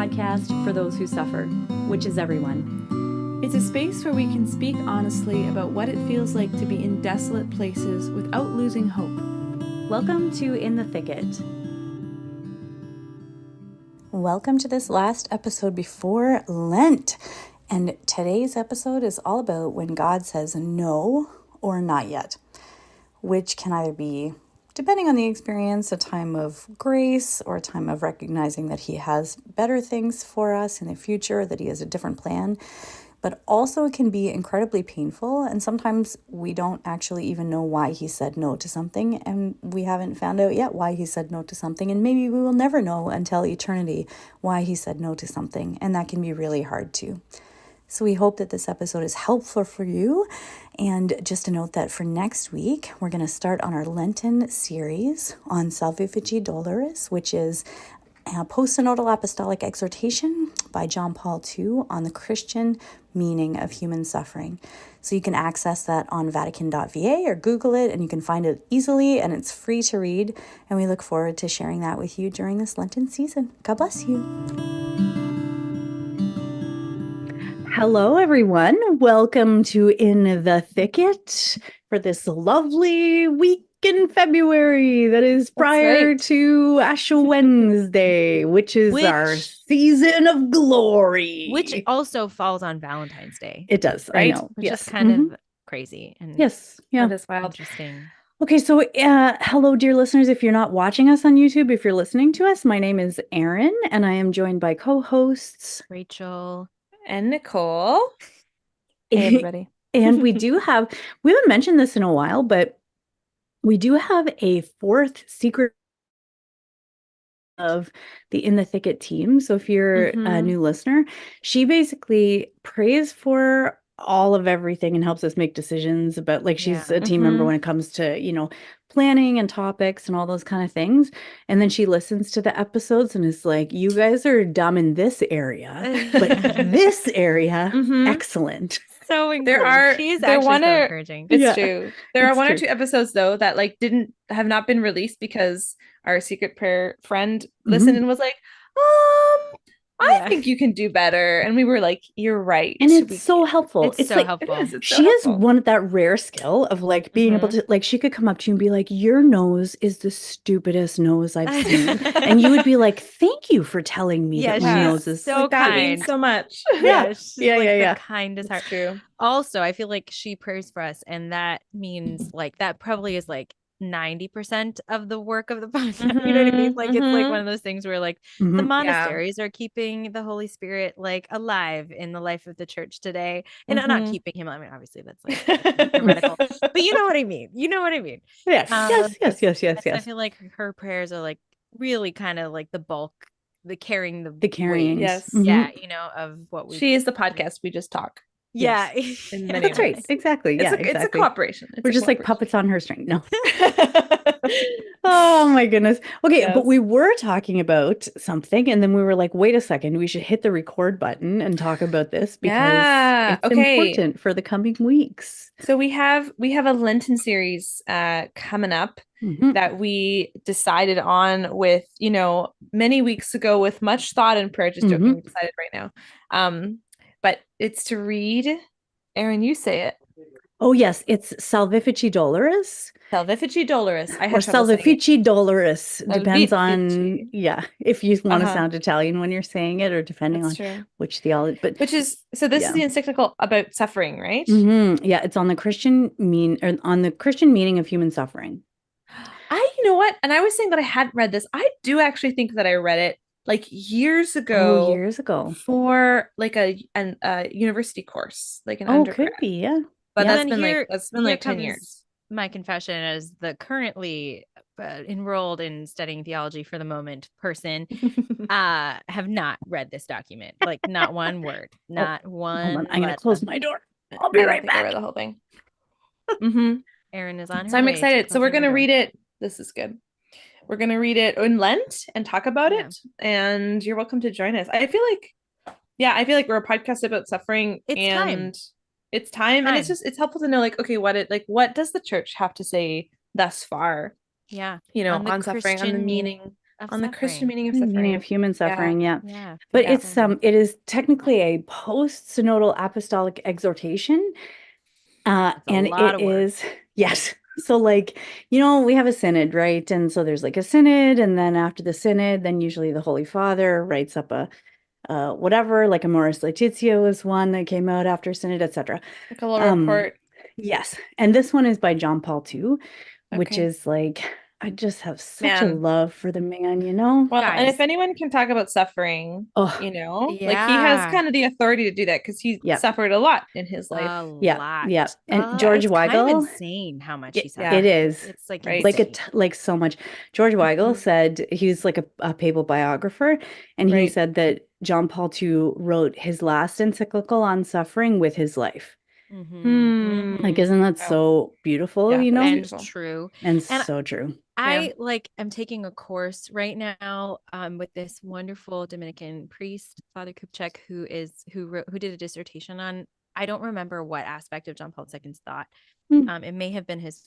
podcast for those who suffer, which is everyone. It's a space where we can speak honestly about what it feels like to be in desolate places without losing hope. Welcome to In the Thicket. Welcome to this last episode before Lent. And today's episode is all about when God says no or not yet, which can either be, depending on the experience, a time of grace or a time of recognizing that he has better things for us in the future, that he has a different plan. But also it can be incredibly painful, and sometimes we don't actually even know why he said no to something, and we haven't found out yet why he said no to something, and maybe we will never know until eternity why he said no to something, and that can be really hard too. So we hope that this episode is helpful for you. And just a note that for next week, we're going to start on our Lenten series on Salvifici Doloris, which is a post-synodal apostolic exhortation by John Paul II on the Christian meaning of human suffering. So you can access that on Vatican.va or Google it, and you can find it easily, and it's free to read. And we look forward to sharing that with you during this Lenten season. God bless you. Hello, everyone. Welcome to In the Thicket for this lovely week in February that is prior to Ash Wednesday, which is our season of glory. Which also falls on Valentine's Day. It does, right? I know. Which Yes. is kind of crazy. And Yes. Yeah. that is wild. Interesting. Okay, so hello, dear listeners. If you're not watching us on YouTube, if you're listening to us, my name is Erin, and I am joined by co-hosts Rachel and Nicole. Hey, everybody. And we haven't mentioned this in a while, but we do have a fourth secret of the In the Thicket team. So if you're a new listener, she basically prays for all of everything and helps us make decisions about, like, she's a team member when it comes to, planning and topics and all those kind of things. And then she listens to the episodes and is like, you guys are dumb in this area, but this area, excellent. So encouraging. She's actually so encouraging. It's true. There are one or two episodes though that have not been released because our secret prayer friend listened and was like, I think you can do better. And we were like, you're right. And it's so helpful. It's so helpful. She has that rare skill of being able to, she could come up to you and be like, your nose is the stupidest nose I've seen. And you would be like, thank you for telling me that my nose is so kind. That means so much. Yeah. The kindest heart. True. Also, I feel like she prays for us. And that means that probably is 90% of the work of the podcast. You know what I mean? It's one of those things where the monasteries are keeping the Holy Spirit alive in the life of the church today. And not keeping him. I mean, obviously that's heretical, but you know what I mean. Yes. Yes. I feel like her prayers are really kind of the bulk, the carrying. Yes. Yeah. Of what she is the podcast. We just talk. Yeah. That's right. Exactly. Yeah. It's a cooperation. We're just like puppets on her string. No. Oh my goodness. Okay. But we were talking about something, and then we were like, wait a second, we should hit the record button and talk about this because it's important for the coming weeks. So we have a Lenten series coming up that we decided on with, many weeks ago with much thought and prayer. Just joking, we decided right now. But it's to read. Erin, you say it. Oh, yes. It's Salvifici Doloris. Salvifici Doloris. Or Salvifici Doloris. Depends on, if you want to sound Italian when you're saying it, or depending on which theology. But this is the encyclical about suffering, right? Yeah, it's on the Christian meaning of human suffering. You know what? And I was saying that I hadn't read this. I do actually think that I read it years ago for a university course, an undergrad. Could be, yeah. But that's been 10 years. My confession as the currently enrolled in studying theology for the moment person, have not read this document. Not one word, not one. Hold on, I'm going to close my door. I'll be right back. I read the whole thing. Erin is on her So I'm way excited. So we're going to read it. This is good. We're going to read it in Lent and talk about it. And you're welcome to join us. I feel like we're a podcast about suffering. It's time. And it's helpful to know what does the church have to say thus far? Yeah. On suffering, on the meaning on the Christian suffering. meaning of Meaning suffering. of human suffering, yeah. Yeah. But Yeah. it's it is technically a post-synodal apostolic exhortation. That's a And lot it of work. is, yes. So like, we have a synod, right? And so there's like a synod, and then after the synod, then usually the Holy Father writes up a whatever, like Amoris Laetitia was one that came out after synod, etc. Like a little report. Yes. And this one is by John Paul II, which Okay. is like, I just have such a Man. love for the man, Well, and Guys. if anyone can talk about suffering, Oh, like he has Yeah. kind of the authority to do that because he Yeah. suffered a lot in his life. A yeah, lot. yeah. And George It's kind of Weigel, insane how much he it suffered. is It's like Right. like insane. like so much. George Weigel Mhm. said, he's like a papal biographer, and he Right. said that John Paul II wrote his last encyclical on suffering with his life. Mhm. Like, isn't that Wow. so beautiful, Yeah, you that's know? And beautiful. true. And And so true. I am taking a course right now with this wonderful Dominican priest, Father Kupchak, who did a dissertation on, I don't remember what aspect of John Paul II's thought. It may have been his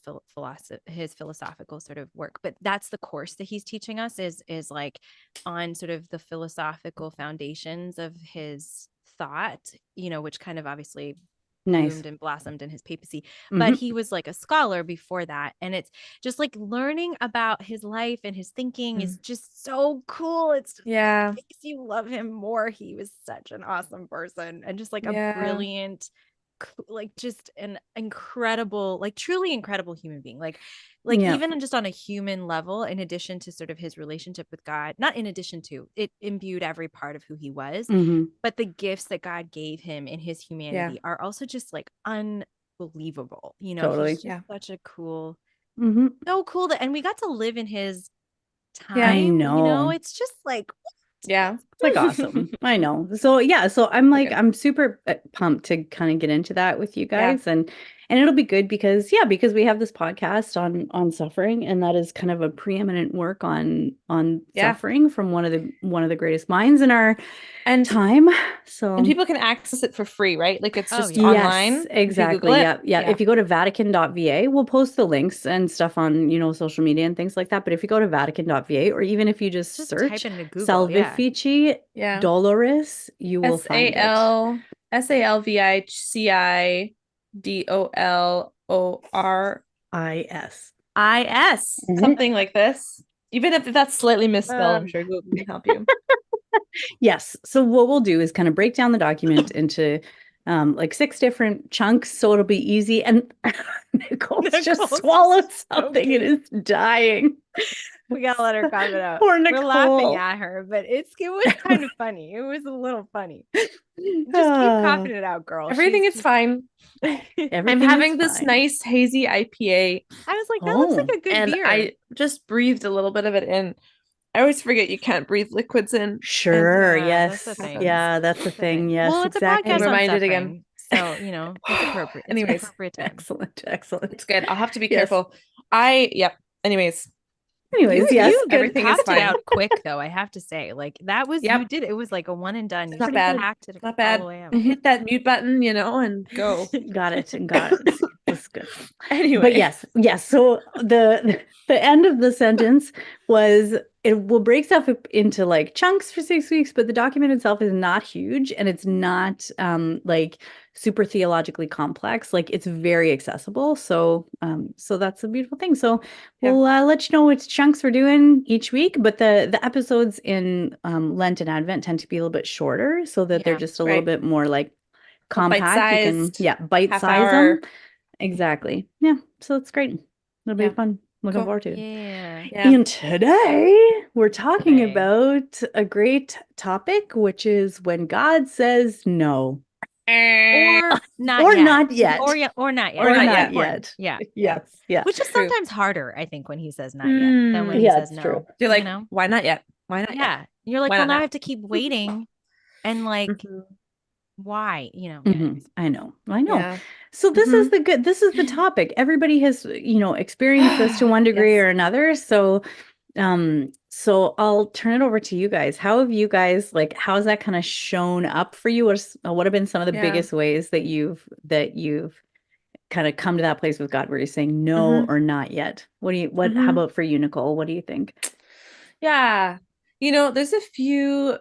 philosophical sort of work, but that's the course that he's teaching us is like on sort of the philosophical foundations of his thought, which kind of obviously Nice. bloomed and blossomed in his papacy, but he was like a scholar before that, and it's just like learning about his life and his thinking is just so cool. It's just, Yeah. it makes you love him more. He was such an awesome person and just like a Yeah. brilliant, like just an incredible, like truly incredible human being, like Yeah. even just on a human level, in addition to sort of his relationship with God, not in addition to, it imbued every part of who he was, but the gifts that God gave him in his humanity are also just like unbelievable. Totally. He's just such a cool, Mm-hmm. so cool that, and we got to live in his time. I know. It's just like, Yeah. It's like awesome. I know. So yeah, so I'm like, good. I'm super pumped to kind of get into that with you guys, and it'll be good because we have this podcast on suffering, and that is kind of a preeminent work on suffering from one of the greatest minds in our time. So and people can access it for free, right? Like it's just yes, online. exactly. Yeah. If you go to Vatican.va, we'll post the links and stuff on social media and things like that. But if you go to Vatican.va, or even if you just search type into Google, Salvifici Doloris, you will find it. SALVICIDOLORIS. Something like this. Even if that's slightly misspelled, I'm sure Google can help you. Yes. So what we'll do is kind of break down the document into like 6 different chunks, so it'll be easy. And Nicole's just swallowed something and is dying. We gotta let her cough it out. Poor Nicole. We're laughing at her, but it was kind of funny. It was a little funny. Just keep coughing it out, girl. Everything is fine. I'm having this nice hazy IPA. I was like, that looks like a good and beer. I just breathed a little bit of it in. I always forget you can't breathe liquids in. Sure. Yes. That's the thing. Yeah, that's the thing. Yes. Well, it's exactly. a podcast on reminded suffering, again. So it's appropriate. Anyways, appropriate time. Excellent. It's good. I'll have to be careful. Anyways, yes. Everything is fine. It out quick though. I have to say, like that was you did. It was like a one and done. Not bad. Not bad. Hit that mute button, and go. Got it. That's good. Anyway, but yes. So the end of the sentence was, it will break stuff up into like chunks for 6 weeks, but the document itself is not huge, and it's not like super theologically complex. Like, it's very accessible. So that's a beautiful thing. So we'll let you know which chunks we're doing each week, but the episodes in Lent and Advent tend to be a little bit shorter, so that they're just a little bit more like compact. Bite-sized, you can bite-size them. Exactly. Yeah. So it's great. It'll be fun. Looking forward to it. Yeah. And today we're talking about a great topic, which is when God says no. Or not yet. Or not yet. Yeah. Yes. Yeah. Which is sometimes harder, I think, when he says not yet than when he says no. True. You're like, why not yet? Why not yet? Yeah. You're like, well, now I have to keep waiting. And like, why? I know. Yeah. So this is the topic. Everybody has, experienced this to one degree or another. So I'll turn it over to you guys. How have you guys, how has that kind of shown up for you? What have been some of the biggest ways that you've kind of come to that place with God where you're saying no or not yet? How about for you, Nicole? What do you think? Yeah. There's a few,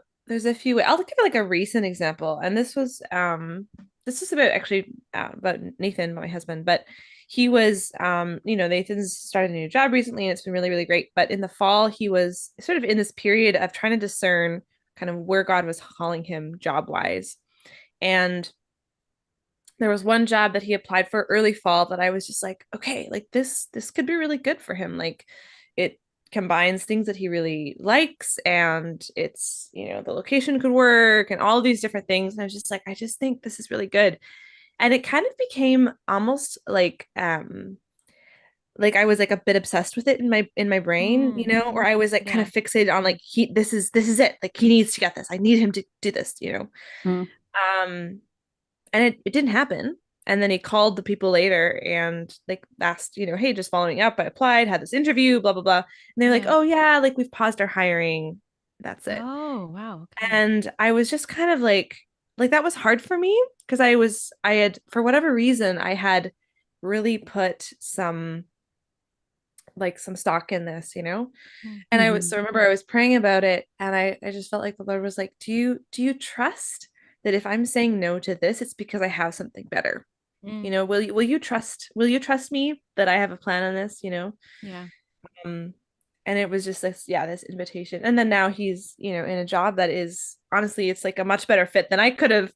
I'll give like a recent example. And this was about actually about Nathan, my husband, but he was, Nathan's started a new job recently and it's been really, really great. But in the fall, he was sort of in this period of trying to discern kind of where God was calling him job wise. And there was one job that he applied for early fall that I was just like, okay, like this could be really good for him. Like it combines things that he really likes, and it's, the location could work and all of these different things. And I was just like, I just think this is really good. And it kind of became almost like I was like a bit obsessed with it in my brain, or I was like kind of fixated on like this is it. Like he needs to get this. I need him to do this, Mm. And it didn't happen. And then he called the people later and like asked, hey, just following up. I applied, had this interview, blah, blah, blah. And they're like, oh yeah, like we've paused our hiring. That's it. Oh, wow. Okay. And I was just kind of like that was hard for me because I had, for whatever reason, I had really put some stock in this, And I was, so remember I was praying about it and I just felt like the Lord was like, do you trust that if I'm saying no to this, it's because I have something better? Will you trust me that I have a plan on this, Yeah. And it was just this invitation. And then now he's, in a job that is, honestly, it's like a much better fit than I could have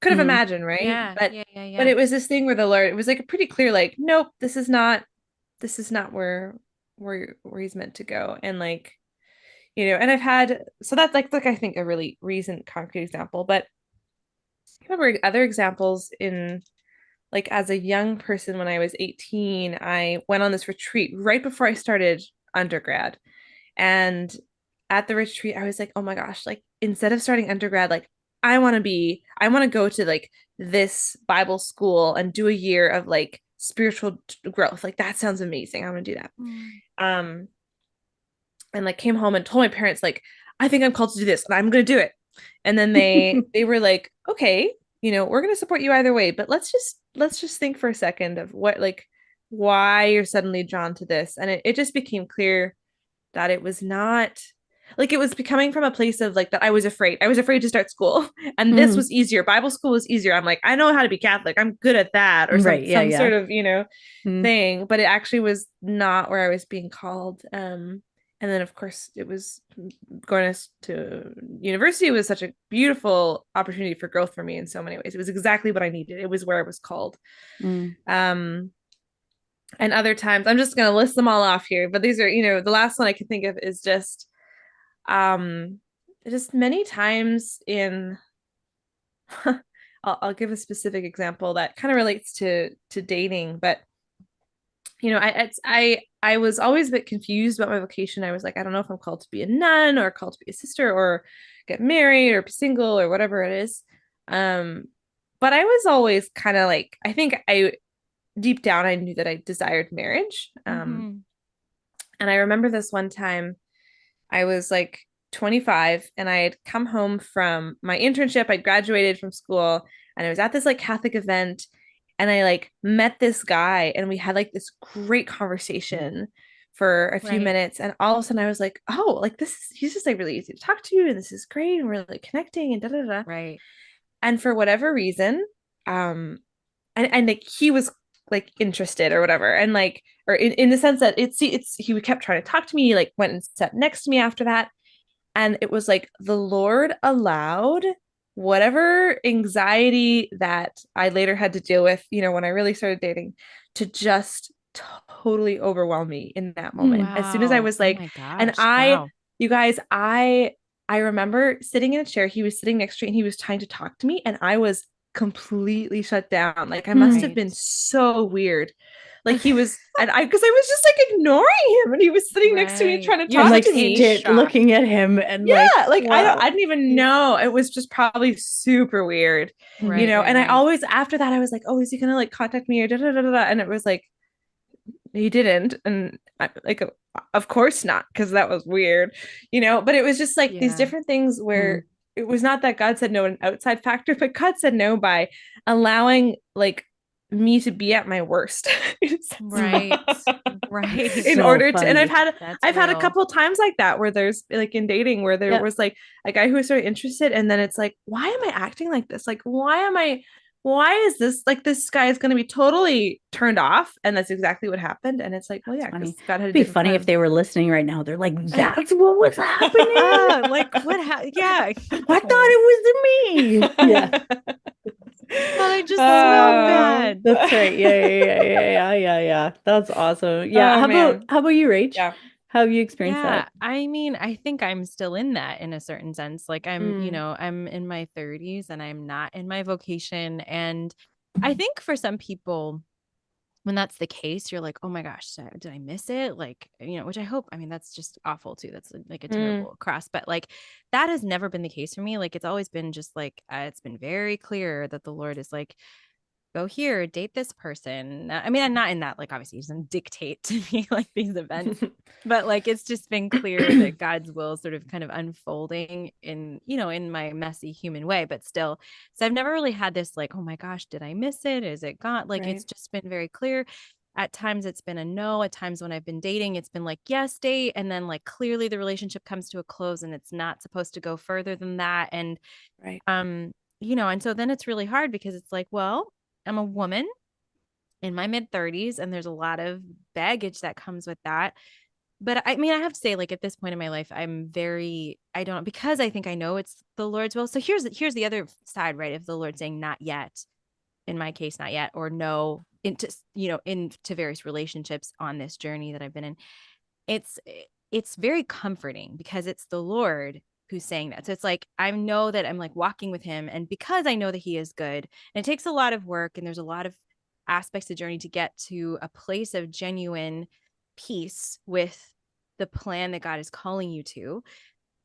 imagined, right? Yeah. But Yeah. but it was this thing where the Lord, it was like a pretty clear, like, nope, this is not where he's meant to go. And like, and I've had, so that's like I think a really recent concrete example. But I remember other examples in, like, as a young person, when I was 18, I went on this retreat right before I started undergrad. And at the retreat, I was like, oh my gosh, like instead of starting undergrad, like I want to go to like this Bible school and do a year of like spiritual growth. Like that sounds amazing. I want to do that. And like came home and told my parents, like, I think I'm called to do this and I'm going to do it. And then they were like, okay, we're going to support you either way, but let's just think for a second of why you're suddenly drawn to this. And it just became clear that it was not, like, it was becoming from a place of like that I was afraid to start school, and this was easier. Bible school was easier. I'm like, I know how to be Catholic, I'm good at that, or some sort of thing. But it actually was not where I was being called. And then of course it was going to university was such a beautiful opportunity for growth for me in so many ways. It was exactly what I needed. It was where I was called. And other times, I'm just going to list them all off here, but these are, the last one I can think of is just many times in, I'll give a specific example that kind of relates to dating, but I was always a bit confused about my vocation. I was like, I don't know if I'm called to be a nun or called to be a sister or get married or be single or whatever it is. But I was always kind of like, I think deep down, I knew that I desired marriage. And I remember this one time I was like 25 and I had come home from my internship. I'd graduated from school and I was at this like Catholic event, and I like met this guy and we had like this great conversation for a few minutes. And all of a sudden I was like, oh, like he's just like really easy to talk to, and this is great. And we're like connecting and da da da. Right. And for whatever reason, and like he was like interested or whatever, and like, or in the sense that he kept trying to talk to me, like went and sat next to me after that. And it was like the Lord allowed whatever anxiety that I later had to deal with, when I really started dating, to just totally overwhelm me in that moment. Wow. As soon as I was like, you guys, I remember sitting in a chair, he was sitting next to me and he was trying to talk to me, and I was completely shut down. Like I must have been so weird. Like he was, and because I was just like ignoring him, and he was sitting next to me trying to talk like to me, looking at him, and wow. I didn't even know. It was just probably super weird, And I always, after that, I was like, oh, is he gonna like contact me or da da da da? And it was like, he didn't, and like, of course not, because that was weird, But it was just like these different things where it was not that God said no, an outside factor, but God said no by allowing like me to be at my worst. Right. Right. In So order to, and funny. I've had a real. couple times like that where there's like in dating where there Yeah. was like a guy who was very interested, and then it's like, why am I acting like this? Like, why is this like this guy is going to be totally turned off? And that's exactly what happened. And it's like, well, yeah, because God had a It'd be different funny plan. if they were listening right now. They're like, that's what was happening. Like what yeah. I thought it was me. Yeah. Thought I just smelled bad. That's right. Yeah. That's awesome. Yeah. Oh, How man. about you, Rach? Yeah. How have you experienced Yeah, that? I mean, I think I'm still in that in a certain sense. Like I'm, you Mm. know, I'm in my 30s and I'm not in my vocation. And I think for some people, when that's the case, you're like, oh my gosh, did I miss it? Like, you know, which I hope, I mean, that's just awful too. That's like a terrible cross, but like that has never been the case for me. Like it's always been just like, it's been very clear that the Lord is like, go here, date this person. I mean, I'm not in that, like, obviously he doesn't dictate to me like these events, but like, it's just been clear that God's will is sort of kind of unfolding in, you know, in my messy human way, but still. So I've never really had this like, oh my gosh, did I miss it? Is it gone? Like, Right. it's just been very clear. At times it's been a no. At times when I've been dating, it's been like, yes, date. And then like clearly the relationship comes to a close and it's not supposed to go further than that. And Right. you know, and so then it's really hard because it's like, well, I'm a woman in my mid 30s and there's a lot of baggage that comes with that. But I mean, I have to say, like at this point in my life, I don't, because I think I know it's the Lord's will. So here's the other side, right? If the Lord saying not yet, in my case, not yet, or no into, you know, into various relationships on this journey that I've been in, it's very comforting because it's the Lord who's saying that. So it's like, I know that I'm like walking with him, and because I know that he is good, and it takes a lot of work and there's a lot of aspects of journey to get to a place of genuine peace with the plan that God is calling you to.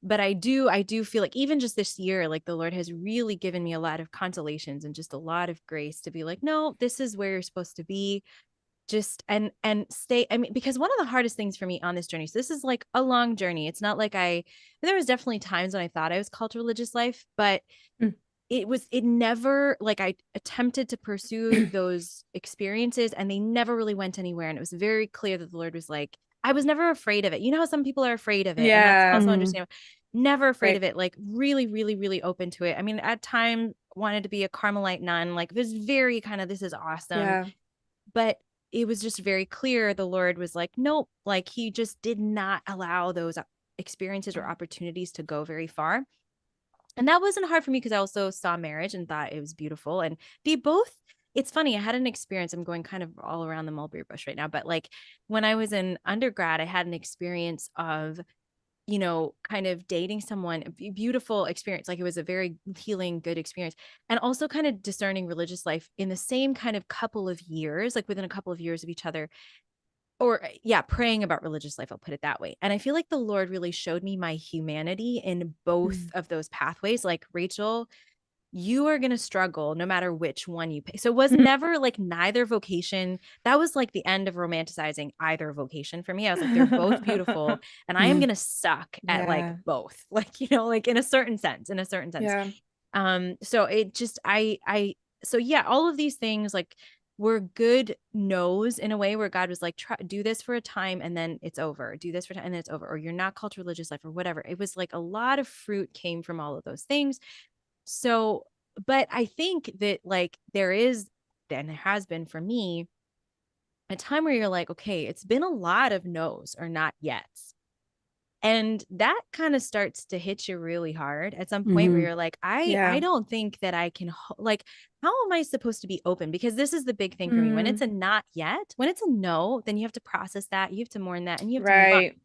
But I do feel like even just this year, like the Lord has really given me a lot of consolations and just a lot of grace to be like, no, this is where you're supposed to be. Just and stay. I mean, because one of the hardest things for me on this journey, so this is like a long journey. It's not like there was definitely times when I thought I was called to religious life, but it never, like, I attempted to pursue those experiences and they never really went anywhere. And it was very clear that the Lord was like, I was never afraid of it. You know how some people are afraid of it. Yeah. And that's also Mhm. understandable. Never afraid Right. of it. Like really, really, really open to it. I mean, at time wanted to be a Carmelite nun. Like it was very kind of, this is awesome. Yeah. But it was just very clear the Lord was like, nope, like he just did not allow those experiences or opportunities to go very far. And that wasn't hard for me because I also saw marriage and thought it was beautiful. And they both, it's funny, I had an experience. I'm going kind of all around the mulberry bush right now, but like when I was in undergrad, I had an experience of, you know, kind of dating someone, a beautiful experience. Like it was a very healing, good experience. And also kind of discerning religious life in the same kind of couple of years, like within a couple of years of each other. Or yeah, praying about religious life, I'll put it that way. And I feel like the Lord really showed me my humanity in both of those pathways. Like, Rachel, you are going to struggle no matter which one you pick. So it was never like neither vocation. That was like the end of romanticizing either vocation for me. I was like, they're both beautiful and I am going to suck at like both, like, you know, like in a certain sense. Yeah. So it just, so yeah, all of these things like were good no's in a way where God was like, try do this for a time and then it's over. Do this for time and then it's over. Or you're not called to religious life or whatever. It was like a lot of fruit came from all of those things. So, but I think that like there is, and there has been for me, a time where you're like, okay, it's been a lot of no's or not yets. And that kind of starts to hit you really hard at some point where Mhm. you're like, I don't think that I can, like, how am I supposed to be open? Because this is the big thing for me. When it's a not yet, when it's a no, then you have to process that. You have to mourn that and you have to move on. Right.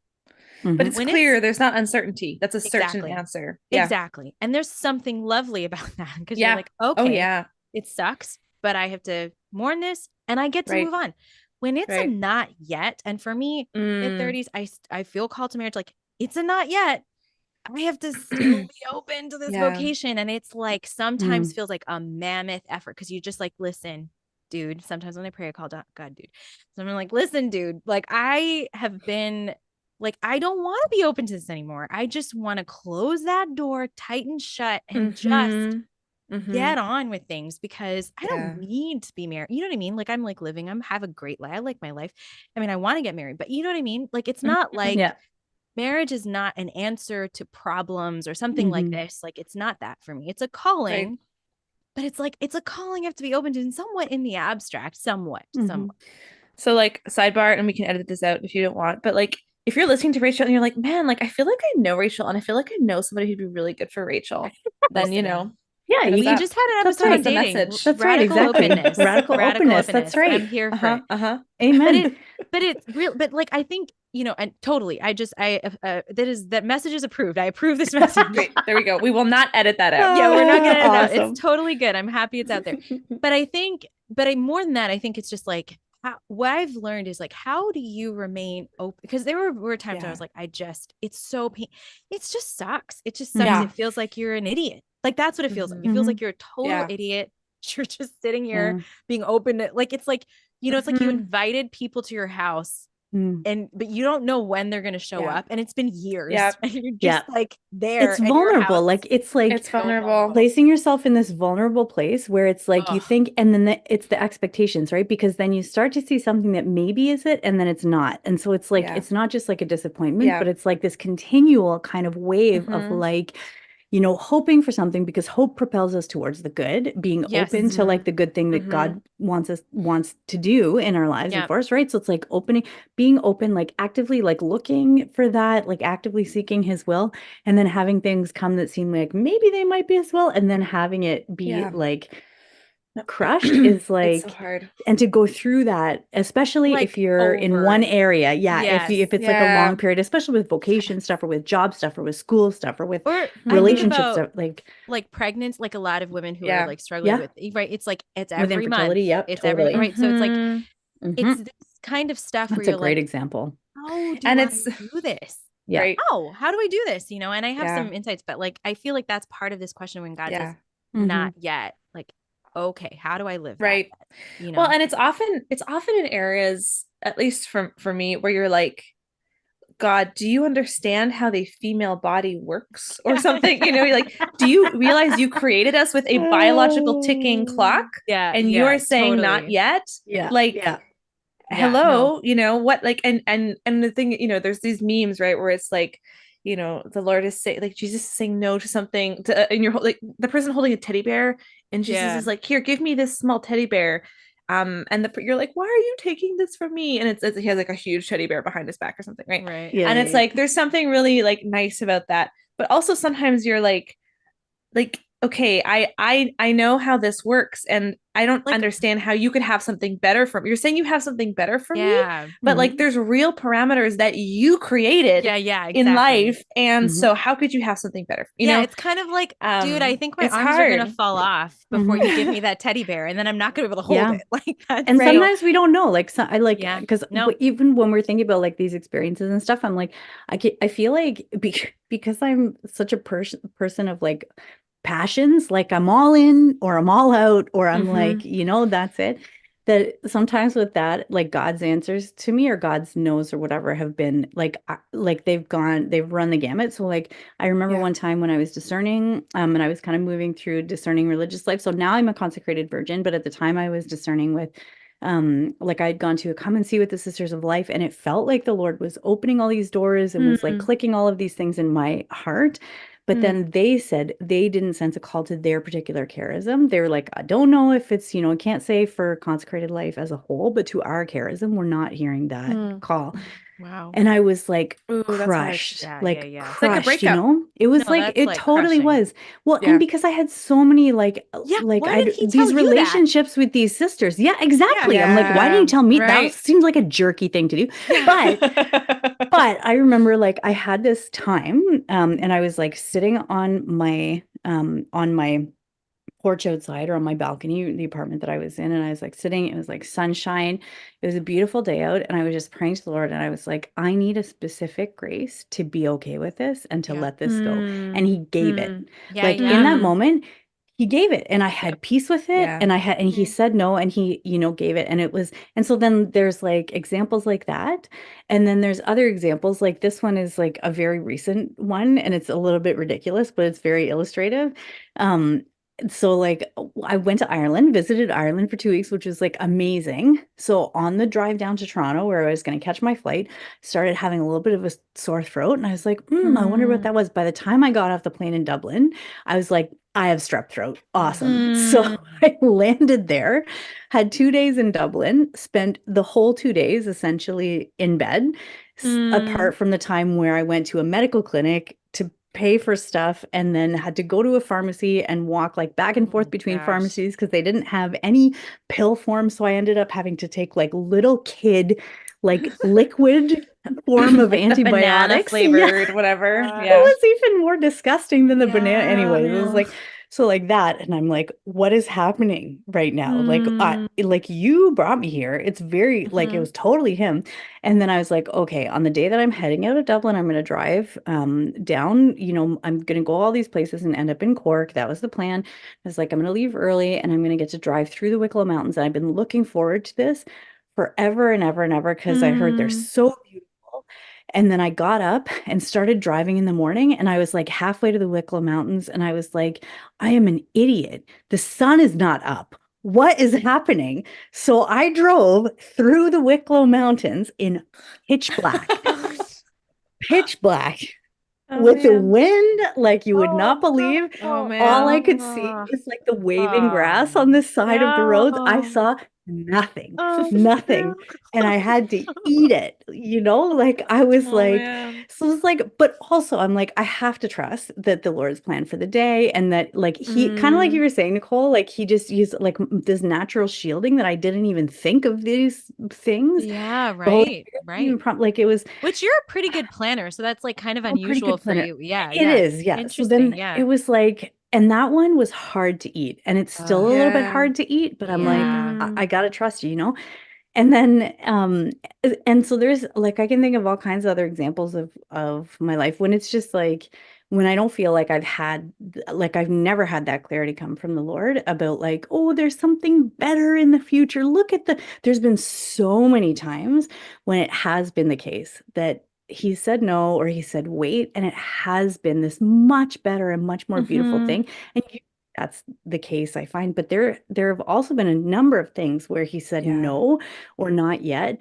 But it's Mhm. clear there's not uncertainty. That's a certain Exactly. answer. Yeah. Exactly. And there's something lovely about that because Yeah. you're like, Oh, okay, yeah. it sucks, but I have to mourn this and I get to Right. move on. When it's a Right. not yet, and for me, mid 30s, I feel called to marriage. Like it's a not yet. I have to still be open to this Yeah. vocation. And it's like sometimes feels like a mammoth effort because you just like, listen, dude. Sometimes when I pray, I call God, dude. So I'm like, listen, dude, like I have been like, I don't want to be open to this anymore. I just want to close that door tight and shut and just get on with things, because I don't Yeah. need to be married. You know what I mean? Like, I'm like have a great life. I like my life. I mean, I want to get married, but you know what I mean? Like, it's not like Yeah. marriage is not an answer to problems or something like this. Like, it's not that for me. It's a calling, Right. but it's like, it's a calling you have to be open to, and somewhat in the abstract, somewhat. So like sidebar, and we can edit this out if you don't want, but like if you're listening to Rachel and you're like, man, like I feel like I know Rachel and I feel like I know somebody who'd be really good for Rachel, then you know, Yeah, hit us We up. just had an That's episode right. on Send us a dating. message. That's right, Radical exactly. openness. Radical openness, that's right. I'm here for it. Amen. But it's real. But like, I think, you know, and totally, that message is approved. I approve this message. Great. There we go. We will not edit that out. Yeah, we're not gonna edit it out. Awesome. It's totally good. I'm happy it's out there. But I think, more than that, I think it's just like, what I've learned is like, how do you remain open? Because there were times when I was like, it's so it just sucks. It just sucks. Yeah. It feels like you're an idiot. Like, that's what it feels like. It feels like you're a total idiot. You're just sitting here being open to, like, it's like, you know, it's like you invited people to your house, but you don't know when they're going to show up, and it's been years. And you're just like there. It's vulnerable. Like, it's vulnerable. Placing yourself in this vulnerable place where it's like you think, and then it's the expectations, right? Because then you start to see something that maybe is it, and then it's not. And so it's like, it's not just like a disappointment, but it's like this continual kind of wave of like, you know, hoping for something, because hope propels us towards the good, being open to like the good thing that God wants to do in our lives and for us, right? So it's like being open, like actively like looking for that, like actively seeking his will, and then having things come that seem like maybe they might be his will, and then having it be like crushed is like, it's so hard. And to go through that, especially Like, if you're in one area, if it's like a long period, especially with vocation stuff or with job stuff or with school stuff or with relationship stuff, like pregnancy, like a lot of women who are like struggling with, right? It's like, it's with every month. infertility. Yep, It's totally. every, right? So it's like, it's this kind of stuff That's where you're a great like, example. how do I do this? Yeah. Right. Oh, how do I do this? You know, and I have some insights, but like, I feel like that's part of this question when God says, not yet, like, okay, how do I live that? You know? Well, and it's often in areas, at least for me, where you're like, God, do you understand how the female body works or something? You know, like, do you realize you created us with a biological ticking clock? And you're saying not yet? Like, hello, you know what, like, and the thing, you know, there's these memes, right, where it's like, you know, the Lord is saying, like, Jesus is saying no to something and you're like the person holding a teddy bear, and Jesus is like, here, give me this small teddy bear, and you're like, why are you taking this from me? And it's he has like a huge teddy bear behind his back or something, right? And it's like, there's something really like nice about that, but also sometimes you're like, okay, I know how this works, and I don't understand how you could have something better for me. You're saying you have something better for me, but like, there's real parameters that you created in life, and so how could you have something better? You know, it's kind of like, dude, I think my arms are gonna fall off before you give me that teddy bear, and then I'm not gonna be able to hold it. Like, that's and sometimes we don't know. Like, I like, because even when we're thinking about like these experiences and stuff, I'm like, I feel like because I'm such a person of like passions, like I'm all in or I'm all out, or I'm like, you know, that's it. That sometimes with that, like God's answers to me or God's no's or whatever have been like they've run the gamut. So like, I remember one time when I was discerning, and I was kind of moving through discerning religious life. So now I'm a consecrated virgin, but at the time I was discerning with like I'd gone to a come and see with the Sisters of Life, and it felt like the Lord was opening all these doors and was like clicking all of these things in my heart. But then they said they didn't sense a call to their particular charism. They were like, I don't know if it's, you know, I can't say for consecrated life as a whole, but to our charism, we're not hearing that call. Wow. And I was like, crushed. crushed, It's like a breakup. you know, it was like, it totally was. Well, and because I had so many like why did he these tell you relationships with these sisters. Yeah, exactly. I'm like, why didn't you tell me? That seems like a jerky thing to do. But I remember like I had this time, and I was like sitting on my porch outside or on my balcony, the apartment that I was in. And I was like sitting, it was like sunshine. It was a beautiful day out. And I was just praying to the Lord. And I was like, I need a specific grace to be okay with this and to let this go. And he gave it. In that moment, he gave it, and I had peace with it. And he said no, and he, you know, gave it. And it was, and so then there's like examples like that. And then there's other examples, like this one is like a very recent one, and it's a little bit ridiculous, but it's very illustrative. so like I went to Ireland, visited Ireland for 2 weeks, which was like amazing. So on the drive down to Toronto, where I was going to catch my flight, started having a little bit of a sore throat, and I was like, I wonder what that was. By the time I got off the plane in Dublin, I was like, I have strep throat. Awesome. So I landed there, had 2 days in Dublin, spent the whole 2 days essentially in bed, apart from the time where I went to a medical clinic to pay for stuff and then had to go to a pharmacy and walk like back and forth between pharmacies because they didn't have any pill form. So I ended up having to take like little kid, like liquid form of like antibiotics. Flavored, whatever. It was even more disgusting than the banana. Anyways, it was no. like, so like that. And I'm like, what is happening right now? Like you brought me here. It's very like, it was totally him. And then I was like, okay, on the day that I'm heading out of Dublin, I'm going to drive down, I'm going to go all these places and end up in Cork. That was the plan. I was like, I'm going to leave early and I'm going to get to drive through the Wicklow Mountains. And I've been looking forward to this forever and ever and ever because I heard they're so beautiful. And then I got up and started driving in the morning, and I was like halfway to the Wicklow Mountains, and I was like, I am an idiot. The sun is not up. What is happening? So I drove through the Wicklow Mountains in pitch black, pitch black. With the wind, like you would not believe. All I could see was like the waving grass on the side of the roads. I saw nothing, nothing. And I had to eat it, like I was like, so it's like, but also I'm like, I have to trust that the Lord's plan for the day and that like he kind of like you were saying, Nicole, like he just used like this natural shielding that I didn't even think of these things. Yeah, right. Like it was, which you're a pretty good planner. So that's like kind of unusual for you. Yeah. It is. Yeah. So then it was like, and that one was hard to eat, and it's still a little bit hard to eat, but I'm like, I gotta trust you, And then, and so there's like, I can think of all kinds of other examples of my life when it's just like, when I don't feel like I've never had that clarity come from the Lord about like, oh, there's something better in the future. There's been so many times when it has been the case that he said no, or he said wait, and it has been this much better and much more beautiful thing. And that's the case, I find. But there have also been a number of things where he said no or not yet.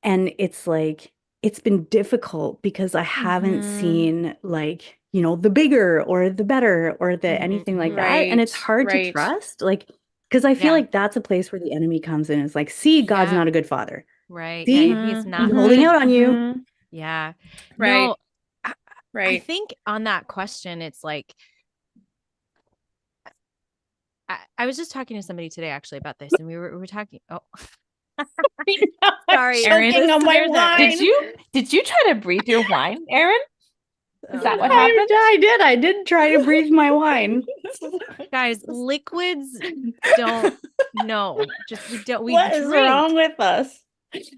And it's like, it's been difficult because I haven't seen like, the bigger or the better or the anything like that. And it's hard to trust, like, because I feel like that's a place where the enemy comes in. It's like, see, God's not a good father. Right. See, he's not holding out on you. Yeah. Right. No, I think on that question, it's like, I was just talking to somebody today actually about this, and we were talking. Oh, sorry, Erin, on my wine. Did you try to breathe your wine, Erin? Is that what happened? I did try to breathe my wine. Guys, liquids don't know. What is wrong with us?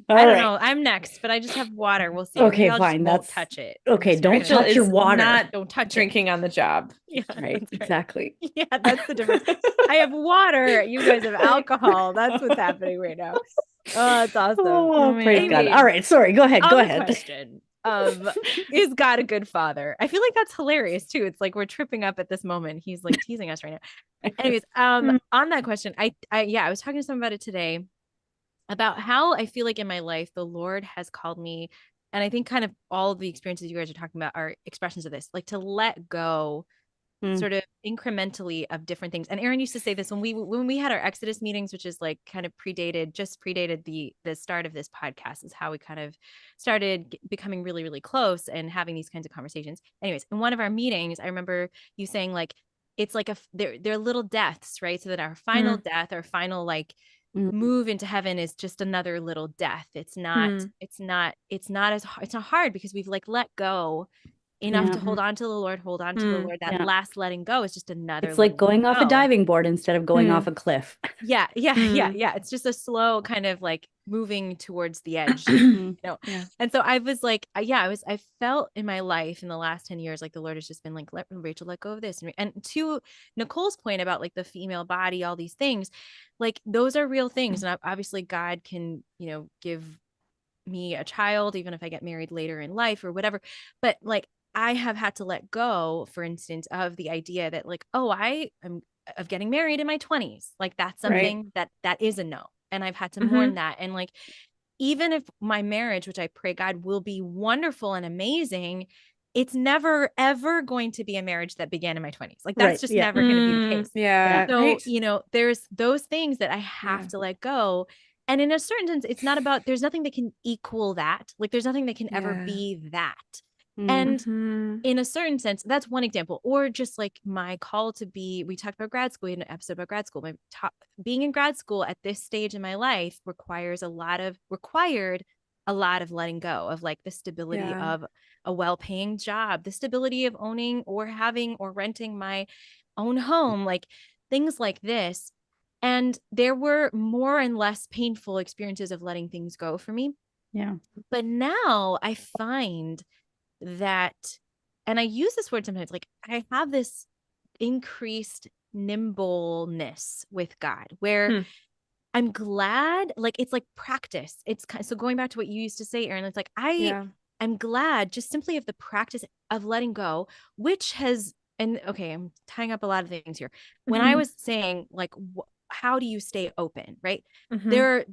I don't know. I'm next, but I just have water. We'll see. Okay, fine. Don't touch it. Okay, don't touch your water. Don't touch drinking on the job. Yeah, right. Exactly. Yeah, that's the difference. I have water. You guys have alcohol. That's what's happening right now. Oh, it's awesome. Oh, praise God. All right. Sorry. Go ahead. Go ahead. Question. Is God a good father? I feel like that's hilarious too. It's like we're tripping up at this moment. He's like teasing us right now. Anyways, on that question, I was talking to someone about it today, about how I feel like in my life the Lord has called me, and I think kind of all of the experiences you guys are talking about are expressions of this, like to let go sort of incrementally of different things. And Erin used to say this when we had our Exodus meetings, which is like kind of predated the start of this podcast, is how we kind of started becoming really, really close and having these kinds of conversations. Anyways, in one of our meetings, I remember you saying like, it's like they're little deaths, right? So that our final death, our final like move into heaven is just another little death. It's not hard because we've like let go enough to hold on to the Lord, that last letting go is just another. It's like going off a diving board instead of going off a cliff. Yeah. It's just a slow kind of like moving towards the edge, And so I was like, I felt in my life in the last 10 years, like the Lord has just been like, Rachel, let go of this. And to Nicole's point about like the female body, all these things, like those are real things. And obviously God can, give me a child, even if I get married later in life or whatever. But like, I have had to let go, for instance, of the idea that like, oh, I am of getting married in my 20s. Like that's something that is a no. And I've had to mourn that. And like, even if my marriage, which I pray God will be wonderful and amazing, it's never, ever going to be a marriage that began in my 20s. Like that's just never going to be the case. Yeah. So, you know, there's those things that I have to let go. And in a certain sense, it's not about, there's nothing that can equal that. Like there's nothing that can ever be that. And in a certain sense, that's one example. Or just like my call to be, we talked about grad school, we had an episode about grad school. Being in grad school at this stage in my life required a lot of letting go of like the stability of a well-paying job, the stability of owning or having or renting my own home, like things like this. And there were more and less painful experiences of letting things go for me. Yeah. But now I find that, and I use this word sometimes, like I have this increased nimbleness with God where I'm glad, like it's like practice. It's so going back to what you used to say, Erin, it's like I'm glad just simply of the practice of letting go, which has, and okay, I'm tying up a lot of things here. When I was saying like, how do you stay open, right? I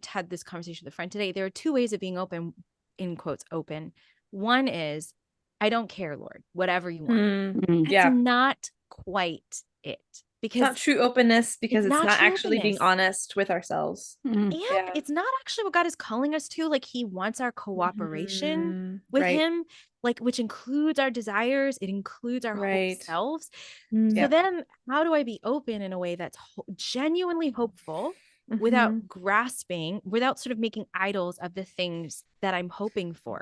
had this conversation with a friend today. There are two ways of being open, in quotes, open. One is, I don't care, Lord, whatever you want. That's not quite it. Because it's not true openness, because it's not actually openness. being honest with ourselves. And it's not actually what God is calling us to. Like he wants our cooperation with him, like, which includes our desires. It includes our whole selves. So then how do I be open in a way that's genuinely hopeful without grasping, without sort of making idols of the things that I'm hoping for?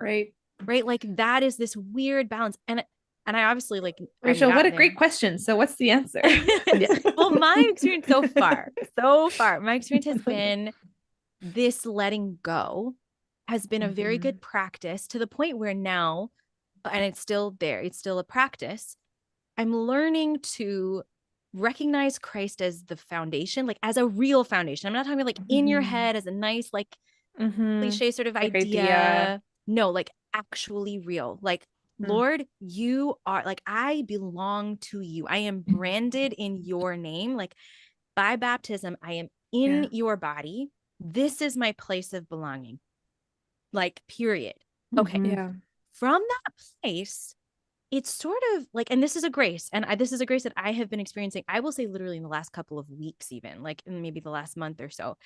Right. Like that is this weird balance. And I obviously like, Rachel, what a great question. So what's the answer? Well, my experience so far, my experience has been this letting go has been a very good practice, to the point where now, and it's still there, it's still a practice. I'm learning to recognize Christ as the foundation, like as a real foundation. I'm not talking about like in your head as a nice, like cliche sort of like idea. No, like actually real. Like, Lord, you are, like, I belong to you. I am branded in your name. Like by baptism, I am in your body. This is my place of belonging. Like, period. Okay. From that place, it's sort of like, and this is a grace, and this is a grace that I have been experiencing, I will say literally in the last couple of weeks, even like in maybe the last month or so.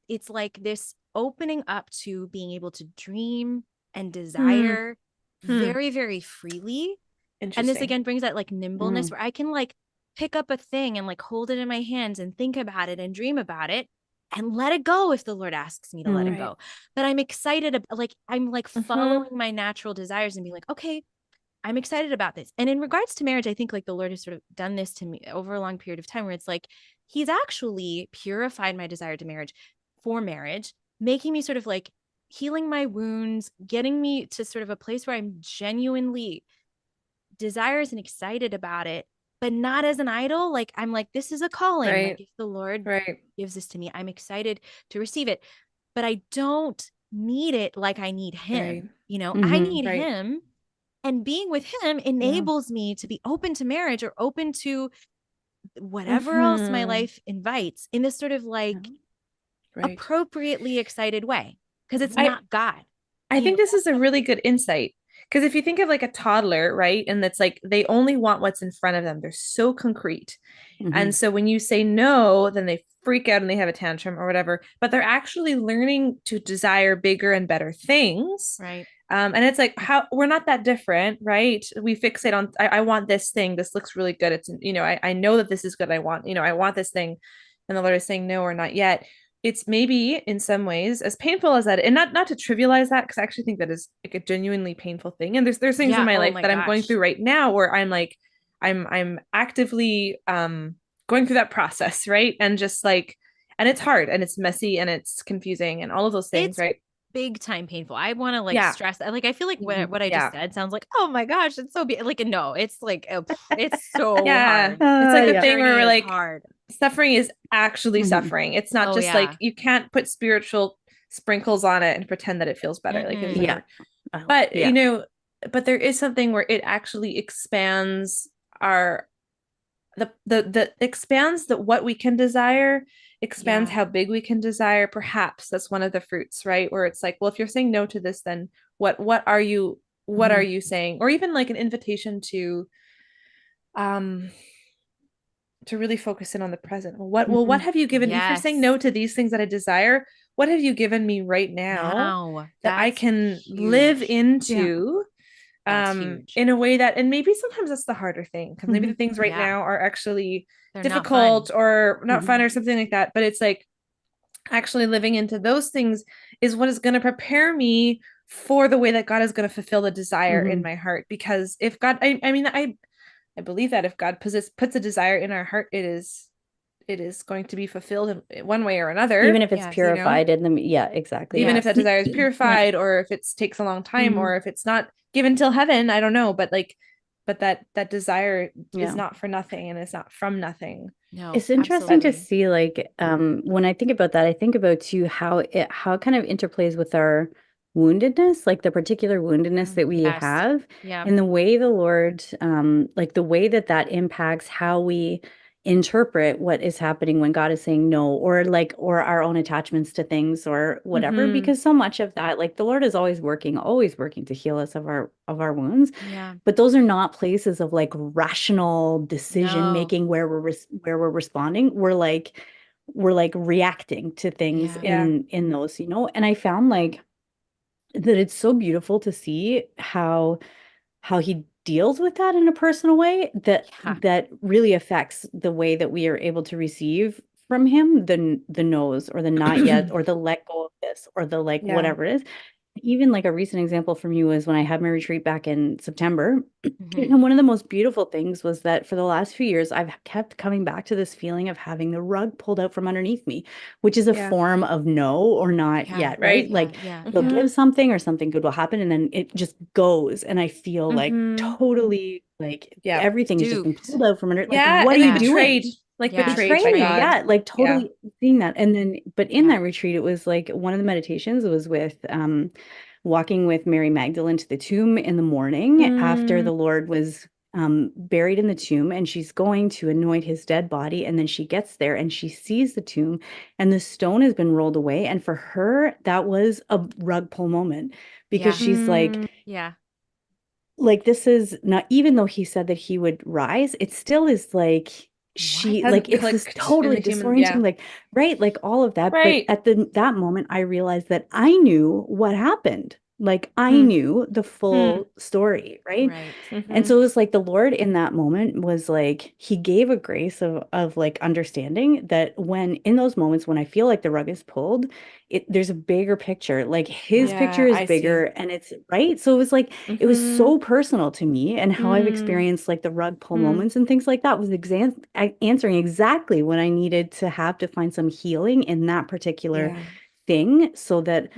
It's like this opening up to being able to dream and desire very, very freely. And this again brings that like nimbleness where I can like pick up a thing and like hold it in my hands and think about it and dream about it and let it go if the Lord asks me to let it go. But I'm excited, like I'm like following my natural desires and being like, okay, I'm excited about this. And in regards to marriage, I think like the Lord has sort of done this to me over a long period of time, where it's like he's actually purified my desire to marriage, making me sort of like healing my wounds, getting me to sort of a place where I'm genuinely desirous and excited about it, but not as an idol. Like I'm like, this is a calling. Like if the Lord gives this to me, I'm excited to receive it, but I don't need it like I need him. You know, I need him, and being with him enables me to be open to marriage or open to whatever else my life invites in this sort of like appropriately excited way. Because it's not God. I think this is a really good insight. Because if you think of like a toddler, right? And that's like, they only want what's in front of them. They're so concrete. And so when you say no, then they freak out and they have a tantrum or whatever, but they're actually learning to desire bigger and better things. Right. And it's like, how we're not that different, right? We fixate on, I want this thing. This looks really good. It's, you know, I know that this is good. I want this thing. And the Lord is saying no or not yet. It's maybe in some ways as painful as that, and not to trivialize that, because I actually think that is like a genuinely painful thing. And there's things in my life that I'm going through right now where I'm like, I'm actively going through that process, right? And just like, and it's hard and it's messy and it's confusing and all of those things, right? Big time painful. I want to like stress that. Like I feel like what I just said sounds like, oh my gosh, it's so like no, it's like it's so hard. It's like the thing where we're like, hard. Suffering is actually suffering. It's not just like, you can't put spiritual sprinkles on it and pretend that it feels better. Like but you know, but there is something where it actually expands our the expands that what we can desire, expands Yeah. how big we can desire. Perhaps that's one of the fruits, right? Where it's like, well, if you're saying no to this, then what are you saying? Or even like an invitation um to really focus in on the present. What have you given, if you're saying no Yes. to these things that I desire, what have you given me right now that I That's can live huge. into That's huge. in a way that, and maybe sometimes that's the harder thing, because maybe the things right Yeah. now are actually They're not difficult fun. or not fun or something like that, but it's like actually living into those things is what is going to prepare me for the way that God is going to fulfill the desire in my heart. Because if God, I mean, I believe that if God puts a desire in our heart, it is going to be fulfilled in one way or another. Even if it's Yes. purified in the, yeah, exactly. Even if Yes. that desire is Yeah. purified, or if it takes a long time, or if it's not given till heaven, I don't know, but like, but that desire Yeah. is not for nothing, and it's not from nothing. No, It's interesting to absolutely. see, like, when I think about that, I think about too how it kind of interplays with our woundedness, like the particular woundedness that we Yes. have, Yeah. and the way the Lord, like the way that that impacts how we interpret what is happening when God is saying no, or like, or our own attachments to things or whatever, because so much of that, like the Lord is always working to heal us of our wounds. Yeah. But those are not places of like rational decision No. making where we're responding. We're like reacting to things Yeah. in those, And I found like that it's so beautiful to see how he deals with that in a personal way that Yeah. that really affects the way that we are able to receive from him the no's or the not yet or the let go of this or the like Yeah. whatever it is. Even like a recent example from you was when I had my retreat back in September. And one of the most beautiful things was that for the last few years, I've kept coming back to this feeling of having the rug pulled out from underneath me, which is a Yeah. form of no or not Yeah. yet, Right. right? Like Yeah. you'll give something or something good will happen and then it just goes. And I feel like totally like Yeah. everything has just been Duped. pulled out from under. Like, Yeah, what are and you like doing? betrayed, like Yeah. betrayed by Betrayed, God. yeah, like totally seeing that. And then, but in Yeah. that retreat, it was like one of the meditations was with walking with Mary Magdalene to the tomb in the morning after the Lord was buried in the tomb, and she's going to anoint his dead body. And then she gets there and she sees the tomb and the stone has been rolled away. And for her, that was a rug pull moment because Yeah. she's Yeah. like, this is not, even though he said that he would rise, it still is like, she Hasn't like it's this clicked in totally the human, disorienting, like, right, like all of that. But right. at that moment, I realized that I knew what happened. Like I knew the full story, right? Right. And so it was like the Lord in that moment was like, he gave a grace of like understanding that when in those moments when I feel like the rug is pulled, there's a bigger picture. Like his picture is I bigger and it's right. So it was like it was so personal to me, and how I've experienced like the rug pull moments and things like that was answering exactly what I needed to have to find some healing in that particular thing so that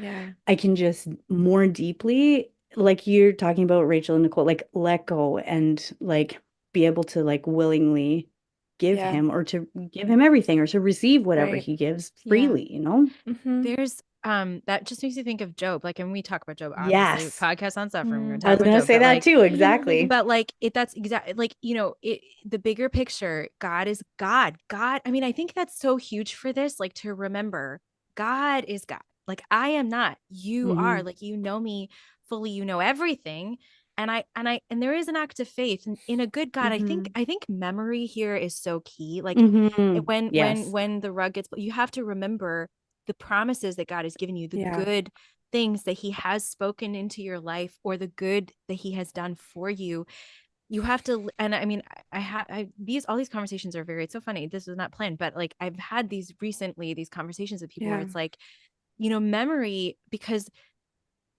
I can just more deeply, like you're talking about Rachel and Nicole, like let go and like be able to like willingly give him or to give him everything or to receive whatever he gives freely, There's that just makes you think of Job. Like, and we talk about Job, obviously, Yes. podcast on suffering. We're gonna I talk was about gonna Job, say but that like, too, exactly. but like that's exactly like, the bigger picture, God is God. God, I mean, I think that's so huge for this, like to remember God is God. Like I am not, you are, like you know me fully, you know everything. And there is an act of faith in a good God. I think memory here is so key. Like Yes. when the rug gets, you have to remember the promises that God has given you, the good things that he has spoken into your life, or the good that he has done for you. You have to, and I mean, all these conversations are it's so funny. This was not planned, but like I've had these conversations with people where it's like, memory, because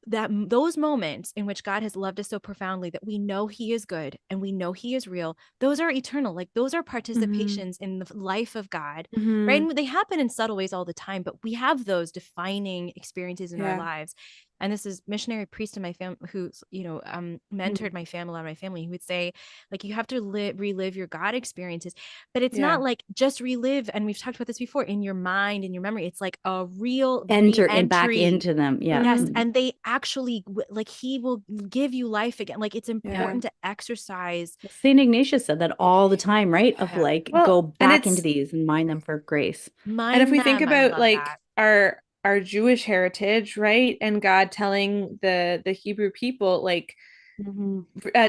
those moments in which God has loved us so profoundly that we know he is good and we know he is real, those are eternal. Like those are participations in the life of God, right? And they happen in subtle ways all the time, but we have those defining experiences in our lives. and this is missionary priest in my family who's, mentored my family, a lot of my family, who would say, like, you have to relive your God experiences, but it's not like just relive. And we've talked about this before, in your mind, in your memory. It's like a real enter and back into them. Yeah. Yes. And they actually, like, he will give you life again. Like, it's important to exercise. St. Ignatius said that all the time, right? Of like, go back into these and mine them for grace. And if we think about like our Jewish heritage, right? And God telling the Hebrew people, like,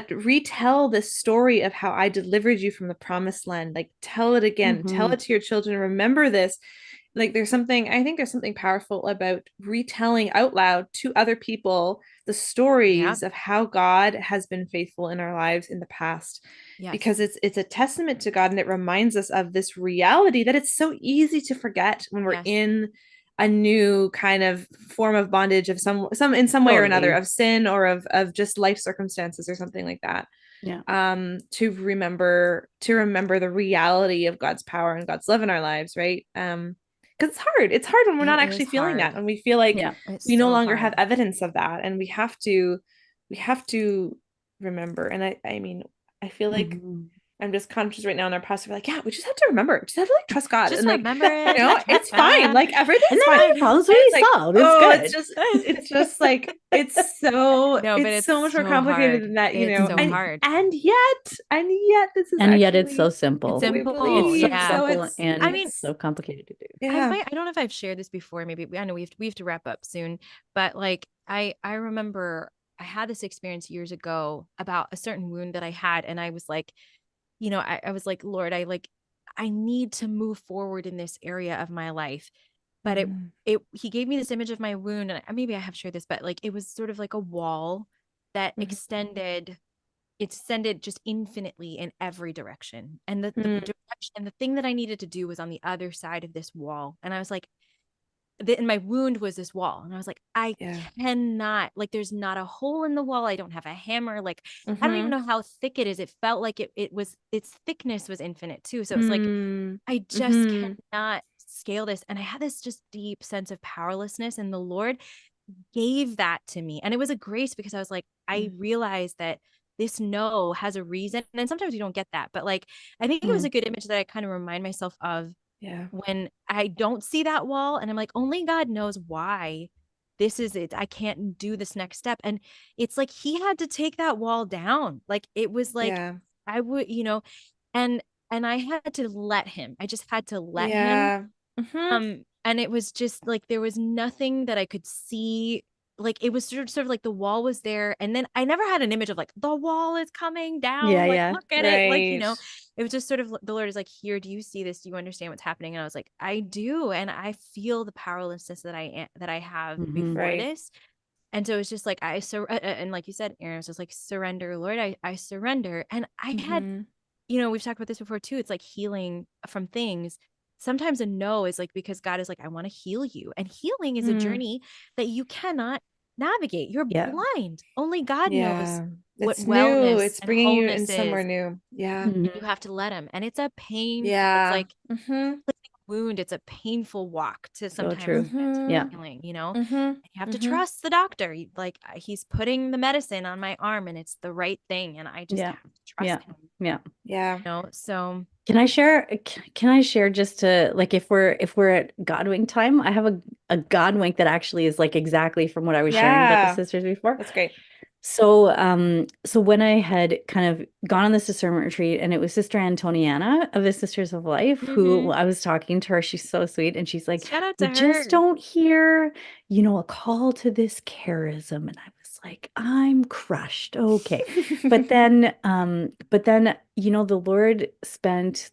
retell the story of how I delivered you from the promised land. Like, tell it again, tell it to your children. Remember this. Like, I think there's something powerful about retelling out loud to other people the stories of how God has been faithful in our lives in the past. Because it's a testament to God, and it reminds us of this reality that it's so easy to forget when we're in a new kind of form of bondage of some in some way or another, of sin or of just life circumstances or something like that. To remember the reality of God's power and God's love in our lives, right? Because it's hard when we're not actually feeling that, and we feel like we no longer have evidence of that, and we have to remember. And I mean, I feel like I'm just conscious right now in our process. We're like, we just have to remember. Just have to like trust God. Just and like, remember it. It's fine. Like, everything's fine. It's just like, it's so, no, but it's so much more complicated than that, it's so hard. And yet this is yet it's so simple. It's simple. It's so simple, it's, and it's so complicated to do. I don't know if I've shared this before. Maybe I know we have to wrap up soon, but like, I remember I had this experience years ago about a certain wound that I had, and I was like, I was like, Lord, I need to move forward in this area of my life. But he gave me this image of my wound, and maybe I have shared this, but like, it was sort of like a wall that extended just infinitely in every direction. And the direction, and the thing that I needed to do was on the other side of this wall. And I was like, and my wound was this wall, and I was like, I cannot, like, there's not a hole in the wall. I don't have a hammer. Like, I don't even know how thick it is. It felt like its thickness was infinite too. So it was like, I just cannot scale this. And I had this just deep sense of powerlessness, and the Lord gave that to me. And it was a grace, because I was like, I realized that this no has a reason. And sometimes you don't get that, but like, I think it was a good image that I kind of remind myself of when I don't see that wall, and I'm like, only God knows why this is it. I can't do this next step. And it's like, he had to take that wall down. Like, it was like, I would, and I had to let him. I just had to let him. And it was just like, there was nothing that I could see. Like, it was sort of like the wall was there, and then I never had an image of like, the wall is coming down. Look at it. Like, it was just sort of, the Lord is like, here, do you see this? Do you understand what's happening? And I was like, I do. And I feel the powerlessness that I have before this. And so it's just like, and like you said, Aaron, it was just like, surrender, Lord, I surrender. And I had, we've talked about this before too. It's like healing from things. Sometimes a no is like, because God is like, I want to heal you. And healing is a journey that you cannot navigate. You're blind. Only God knows what wellness. It's bringing you in somewhere new. And you have to let him. And it's a pain. It's like wound. It's a painful walk to sometimes healing, and you have to trust the doctor. Like, he's putting the medicine on my arm, and it's the right thing. And I just have to trust him. So can I share just to, like, if we're at God wink time, I have a God wink that actually is like exactly from what I was sharing about the sisters before. That's great. So when I had kind of gone on this discernment retreat, and it was Sister Antoniana of the Sisters of Life, who I was talking to her. She's so sweet. And she's like, shout out to her. Just don't hear, a call to this charism. And I was like, I'm crushed. Okay. But then, the Lord spent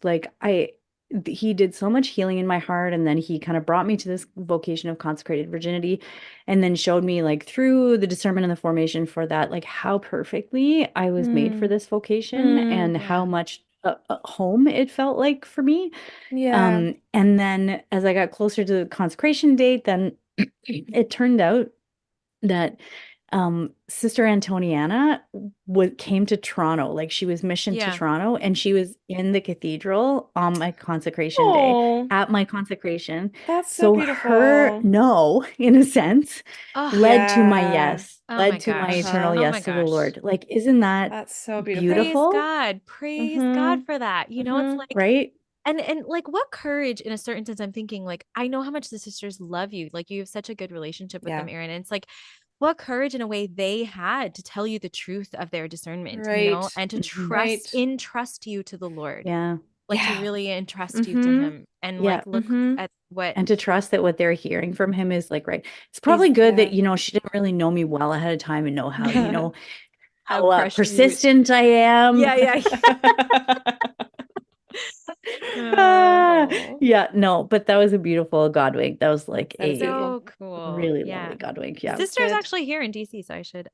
he did so much healing in my heart, and then he kind of brought me to this vocation of consecrated virginity, and then showed me, like, through the discernment and the formation for that, like, how perfectly I was made for this vocation, and how much home it felt like for me. And then as I got closer to the consecration date, then it turned out that Sister Antoniana came to Toronto. Like she was missioned to Toronto, and she was in the cathedral on my consecration day, at my consecration. That's so beautiful. Her no, in a sense, led to my yes, Oh led my to my gosh. eternal Oh my yes to the gosh. Lord. Like, isn't that That's so beautiful. beautiful? Praise God for that. You know, it's like, right? And like what courage in a certain sense. I'm thinking like, I know how much the sisters love you. Like you have such a good relationship with them, Erin. And it's like, what courage in a way they had to tell you the truth of their discernment, you know, and to entrust you to the Lord. Yeah. Like to really entrust you to him and like look at what. And to trust that what they're hearing from him is like, right. It's probably good that, you know, she didn't really know me well ahead of time and know how, you know, how persistent I am. Yeah. Yeah, no, but that was a beautiful God wink. That was like so cool. Really lovely God wink. Yeah. Sister's actually here in DC, so I should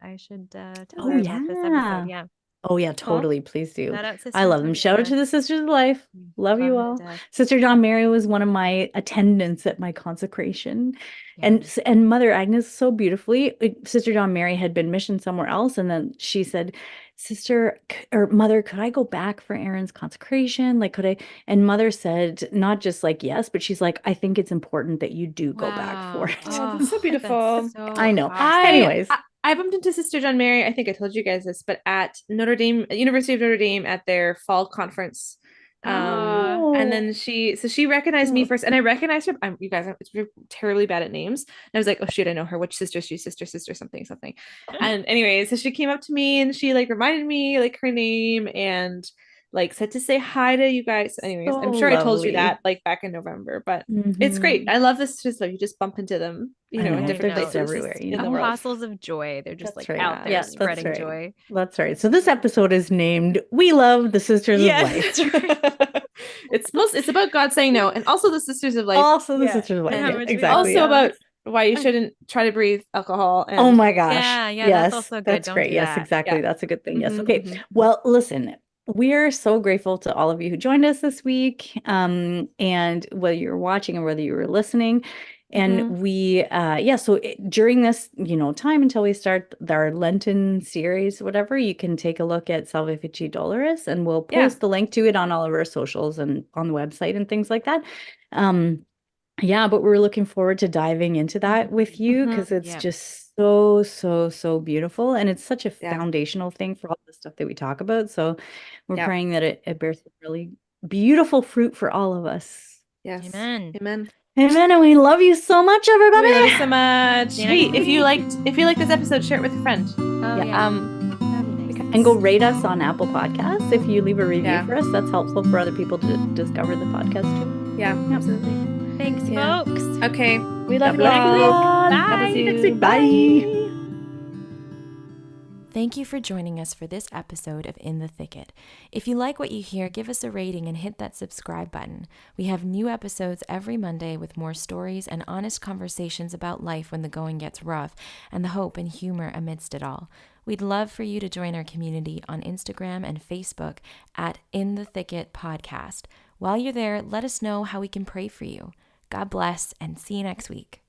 tell her about this episode. Yeah. Oh yeah, totally. Please do. Shout out Sister I love them. Shout out to the Sisters of Life. Love you all. Sister John Mary was one of my attendants at my consecration. And Mother Agnes so beautifully, Sister John Mary had been missioned somewhere else, and then she said, Sister or Mother, could I go back for Erin's consecration? Like, could I? And Mother said, not just like yes, but she's like, I think it's important that you do go back for it. Oh, that's so beautiful. I know. Anyways. I bumped into Sister John Mary. I think I told you guys this, but at University of Notre Dame at their fall conference. And then she recognized me first, and I recognized her. You guys, I'm terribly bad at names. And I was like, oh shoot, I know her. Which sister? She's sister something. And anyways, so she came up to me and she like reminded me like her name and like said to say hi to you guys. Anyways, I'm sure I told you that like back in November, but it's great. I love this. Just like you just bump into them, you know, in different places everywhere. You know, apostles of joy. They're just out there spreading joy. That's right. So this episode is named "We Love the Sisters of Life." It's about God saying no, and also the Sisters of Life. Also the Sisters of Life. Yeah, exactly. Also about why you shouldn't try to breathe alcohol. And... Oh my gosh. Yeah. Yes, that's also good. That's Don't great. do Yes, that. exactly. That's a good thing. Yes. Okay. Well, listen. We're so grateful to all of you who joined us this week, and whether you're watching or whether you were listening. And we, so during this, you know, time until we start our Lenten series, whatever, you can take a look at Salvifici Doloris, and we'll post the link to it on all of our socials and on the website and things like that. But we're looking forward to diving into that with you because it's just so beautiful, and it's such a foundational thing for all the stuff that we talk about. So we're praying that it bears really beautiful fruit for all of us. Yes. Amen. And we love you so much, everybody. We love you so much. Hey, if you liked this episode, share it with a friend. And go rate us on Apple Podcasts. If you leave a review for us, that's helpful for other people to discover the podcast too. Yeah, absolutely. Thanks, folks. Okay. We love you all. Bye. Bye. Thank you for joining us for this episode of In the Thicket. If you like what you hear, give us a rating and hit that subscribe button. We have new episodes every Monday with more stories and honest conversations about life when the going gets rough and the hope and humor amidst it all. We'd love for you to join our community on Instagram and Facebook at In the Thicket Podcast. While you're there, let us know how we can pray for you. God bless and see you next week.